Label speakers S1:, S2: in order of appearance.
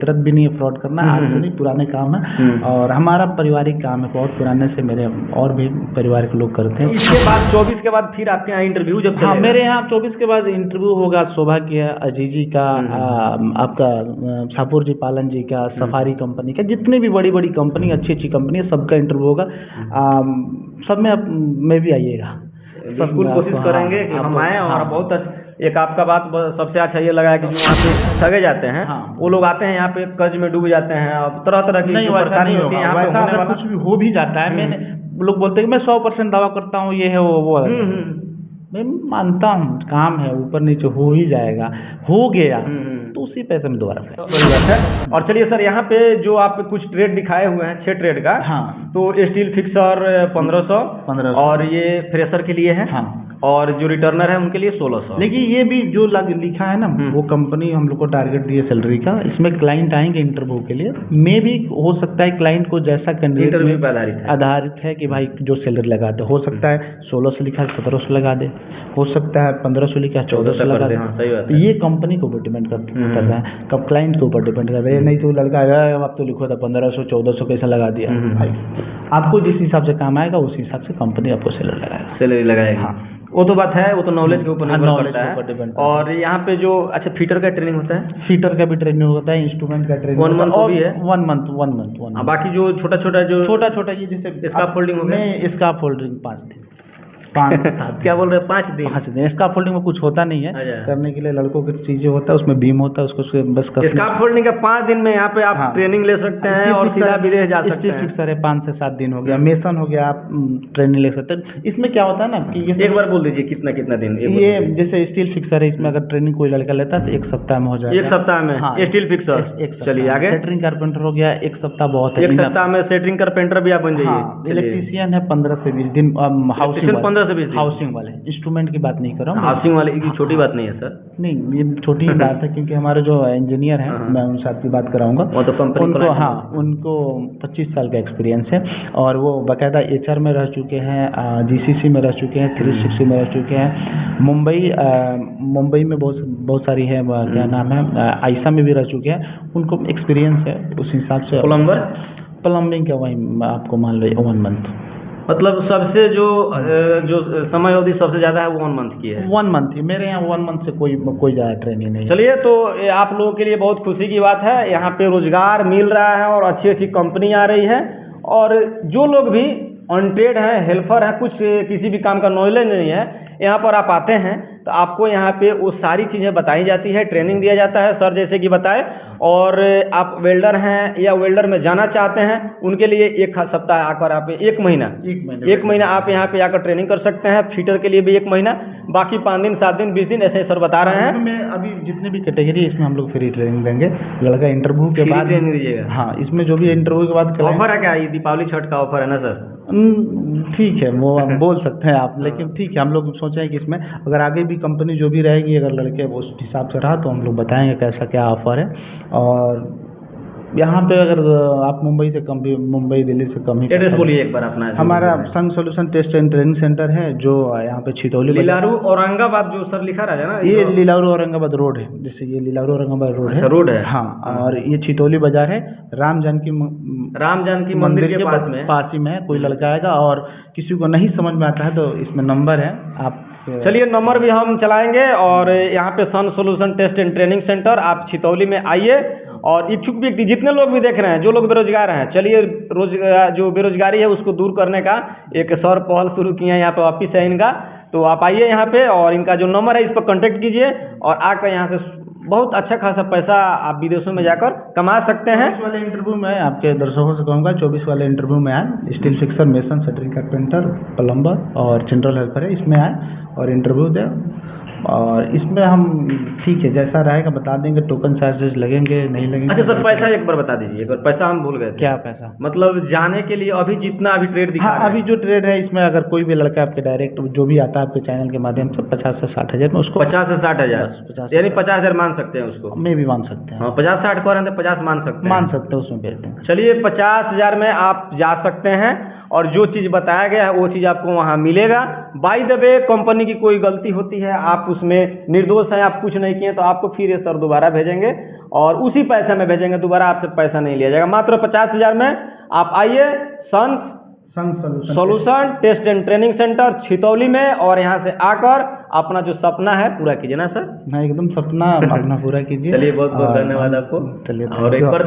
S1: फितरत भी नहीं है फ्रॉड करना, आज से नहीं, पुराने काम है और हमारा पारिवारिक काम है, बहुत पुराने से मेरे और भी परिवार के लोग करते हैं।
S2: इसके बाद 24 के बाद फिर आपके यहाँ इंटरव्यू जब
S1: हाँ,
S2: चलेगा?
S1: मेरे यहाँ 24 के बाद इंटरव्यू होगा, शोभा की है, अजीजी का, आपका शाहपुर जी पालन जी का, सफारी कंपनी का, जितनी भी बड़ी बड़ी कंपनी, अच्छी अच्छी कंपनी है, सबका इंटरव्यू होगा। सब में भी आइएगा,
S2: बिल्कुल कोशिश करेंगे कि हम आएँ। और बहुत एक आपका बात सबसे अच्छा ये लगा है कि जो वहाँ पे ठगे जाते हैं, वो लोग आते हैं यहाँ पे कर्ज में डूब जाते हैं, अब तरह तरह की जो परेशानी होती है यहाँ पे होने वाला
S1: कुछ भी हो भी जाता है। मैंने लोग बोलते हैं कि मैं 100% दावा करता हूँ, ये है वो मैं मानता हूँ, काम है, ऊपर नीचे हो ही जाएगा, हो गया तो उसी पैसे में दोबारा
S2: बड़ी बात है। और चलिए सर, यहाँ पे जो आप कुछ ट्रेड दिखाए हुए हैं 6 ट्रेड का,
S1: हाँ,
S2: तो स्टील फिक्सर 1500 और ये फ्रेशर के लिए है,
S1: हाँ,
S2: और जो रिटर्नर है उनके लिए 1600।
S1: लेकिन ये भी जो लिखा है ना, वो कंपनी हम लोग को टारगेट दी है सैलरी का, इसमें क्लाइंट आएंगे इंटरव्यू के लिए, मे भी हो सकता है क्लाइंट को जैसा कैंडिडेट
S2: इंटरव्यू पे
S1: आधारित है कि भाई जो सैलरी लगाते, हो सकता है 1600 लिखा है 1700 लगा दे, हो सकता है 1500 लिखा है 1400 लगा दे।
S2: हाँ, सही बात
S1: तो
S2: है।
S1: ये कंपनी के ऊपर डिपेंड करता है, कब क्लाइंट के ऊपर डिपेंड करता है। नहीं तो लड़का आएगा, आप तो लिखो था 1500 1400 कैसा लगा दिया भाई, आपको जिस हिसाब से काम आएगा उस हिसाब से कंपनी आपको सैलरी लगाएगी।
S2: हाँ, वो तो बात है, वो तो नॉलेज के ऊपर निर्भर करता है। और यहाँ पे जो अच्छा फीटर का ट्रेनिंग होता है,
S1: फीटर का भी ट्रेनिंग होता है, इंस्ट्रूमेंट का ट्रेनिंग
S2: 1 मंथ भी है,
S1: 1 मंथ।
S2: बाकी जो छोटा
S1: छोटा ये जैसे
S2: स्काफोल्डिंग हो गया,
S1: इसका फोल्डिंग 5 दिन 5 से 7
S2: क्या बोल रहे हैं, 5 दिन?
S1: इसका फोल्डिंग में कुछ होता नहीं है, करने के लिए लड़कों की चीजें होता है, उसमें बीम होता है, उसको बस
S2: स्काफ फोल्डिंग का 5 दिन में यहाँ पे आप ट्रेनिंग ले सकते हैं और सीधा विदेश जा सकते हैं।
S1: स्टील फिक्सर है 5 से 7 दिन हो गया, मेसन हो गया, आप ट्रेनिंग ले सकते हैं। इसमें क्या होता है ना कि
S2: एक बार बोल दीजिए कितना दिन?
S1: ये जैसे स्टील फिक्सर है, इसमें अगर ट्रेनिंग कोई लड़का लेता है तो 1 सप्ताह में हो जाएगा।
S2: 1 सप्ताह में? हाँ, स्टील फिक्सर। चलिए आगे।
S1: सेटरिंग कारपेंटर हो गया 1 सप्ताह, बहुत है,
S2: 1 सप्ताह में सेटरिंग कारपेंटर भी आप बन जाइए।
S1: इलेक्ट्रीशियन है 15 से 20 दिन, हाउसिंग
S2: 15 से 20 दिन,
S1: हाउसिंग वाले, इंस्ट्रूमेंट की बात नहीं कर रहा हूँ,
S2: हाउसिंग वाले की छोटी बात नहीं है सर।
S1: नहीं, ये छोटी ही बात है, क्योंकि हमारे जो इंजीनियर हैं, मैं उनसे आपकी बात कराऊंगा,
S2: वो तो कंपनी
S1: उनको, हाँ, उनको 25 साल का एक्सपीरियंस है और वो बाकायदा HR में रह चुके हैं, GCC में रह चुके हैं, 360 में रह चुके हैं, मुंबई में बहुत सारी है, क्या नाम है, आयशा में भी रह चुके हैं, उनको एक्सपीरियंस है उस हिसाब से। प्लम्बिंग का वही आपको मान लो 1 मंथ,
S2: मतलब सबसे जो समय अवधि सबसे ज़्यादा है वो 1 मंथ की है।
S1: 1 मंथ ही मेरे यहाँ, 1 मंथ से कोई ज़्यादा ट्रेनिंग नहीं।
S2: चलिए, तो आप लोगों के लिए बहुत खुशी की बात है, यहाँ पे रोजगार मिल रहा है और अच्छी अच्छी कंपनी आ रही है। और जो लोग भी अनट्रेड हैं, हेल्पर हैं, कुछ किसी भी काम का नॉलेज नहीं है, यहाँ पर आप आते हैं तो आपको यहाँ पे वो सारी चीज़ें बताई जाती है, ट्रेनिंग दिया जाता है, सर जैसे कि बताए। और आप वेल्डर हैं या वेल्डर में जाना चाहते हैं, उनके लिए 1 सप्ताह आकर आप 1 महीना आप यहाँ पे आकर ट्रेनिंग कर सकते हैं। फीटर के लिए भी 1 महीना, बाकी 5 दिन 7 दिन 20 दिन ऐसे सर बता रहे हैं।
S1: मैं अभी जितने भी कैटेगरी, इसमें हम लोग फ्री ट्रेनिंग देंगे, लड़का इंटरव्यू के बाद
S2: ट्रेनिंग दीजिएगा।
S1: हाँ, इसमें जो भी इंटरव्यू के बाद
S2: ऑफर है क्या? ये दीपावली छठ का ऑफर है ना सर?
S1: ठीक है, वो आप बोल सकते हैं आप, लेकिन ठीक है, हम लोग सोचे हैं कि इसमें अगर आगे भी कंपनी जो भी रहेगी, अगर लड़के उस हिसाब से रहा तो हम लोग बताएंगे कैसा क्या ऑफर है। और यहाँ पे अगर आप मुंबई से कम भी, मुंबई दिल्ली से कम ही,
S2: एड्रेस बोलिए एक बार अपना।
S1: हमारा Sun Solution test and training centre है, जो यहाँ पे छितौली,
S2: लीलारू औरंगाबाद जो सर लिखा रहा है ना,
S1: ये लीलारू औरंगाबाद रोड है, जैसे ये लीलारू औरंगाबाद रोड है।
S2: रोड है,
S1: हाँ, और ये छितौली बाजार है, राम जानकी मंदिर के पास ही में है। कोई लड़का आएगा और किसी को नहीं समझ में आता है तो इसमें नंबर है, आप
S2: चलिए नंबर भी हम चलाएंगे। और यहाँ पे Sun Solution test and training centre, आप छितौली में आइए। और इच्छुक व्यक्ति जितने लोग भी देख रहे हैं, जो लोग बेरोजगार हैं, चलिए जो बेरोजगारी है उसको दूर करने का एक सर पहल शुरू किए हैं, यहाँ पे ऑफिस है इनका, तो आप आइए यहाँ पे और इनका जो नंबर है इस पर कांटेक्ट कीजिए और आकर यहाँ से बहुत अच्छा खासा पैसा आप विदेशों में जाकर कमा सकते हैं।
S1: 24 वाले इंटरव्यू में आपके दर्शकों से कहूँगा, 24 वाले इंटरव्यू में आए, स्टील फिक्सर, मेसन, सेटरिंग कारपेंटर, प्लम्बर और जनरल हेल्पर है, इसमें आए और इंटरव्यू दें। और इसमें हम ठीक है, जैसा रहेगा बता देंगे, टोकन चार्जेस लगेंगे नहीं लगेंगे।
S2: अच्छा सर, पैसा एक बार बता दीजिए, एक बार पैसा हम भूल गए थे।
S1: क्या पैसा?
S2: मतलब जाने के लिए अभी जितना अभी ट्रेड दिखा रहा है।
S1: अभी जो ट्रेड है इसमें अगर कोई भी लड़का आपके डायरेक्ट जो भी आता है आपके चैनल के माध्यम से 50 से 60 हज़ार में उसको
S2: 50 से 60 हज़ार, यानी 50 हज़ार मान सकते हैं उसको?
S1: मैं भी मान सकते हैं।
S2: 50-60 कह रहे हैं तो 50 मान सकते
S1: हैं, उसमें भेज देंगे।
S2: चलिए 50 हज़ार में आप जा सकते हैं और जो चीज़ बताया गया है वो चीज़ आपको वहाँ मिलेगा। बाय द वे, कंपनी की कोई गलती होती है, आप उसमें निर्दोष हैं, आप कुछ नहीं किए, तो आपको फिर ये सर दोबारा भेजेंगे और उसी पैसे में भेजेंगे, दोबारा आपसे पैसा नहीं लिया जाएगा। मात्र 50,000 में आप आइए sons solution test and training centre Chhitauli में, और यहाँ से आकर अपना जो सपना है पूरा कीजिए ना सर।
S1: हाँ, एकदम सपना अपना पूरा कीजिए।
S2: चलिए बहुत बहुत धन्यवाद आपको।
S1: चलिए,
S2: और एक बार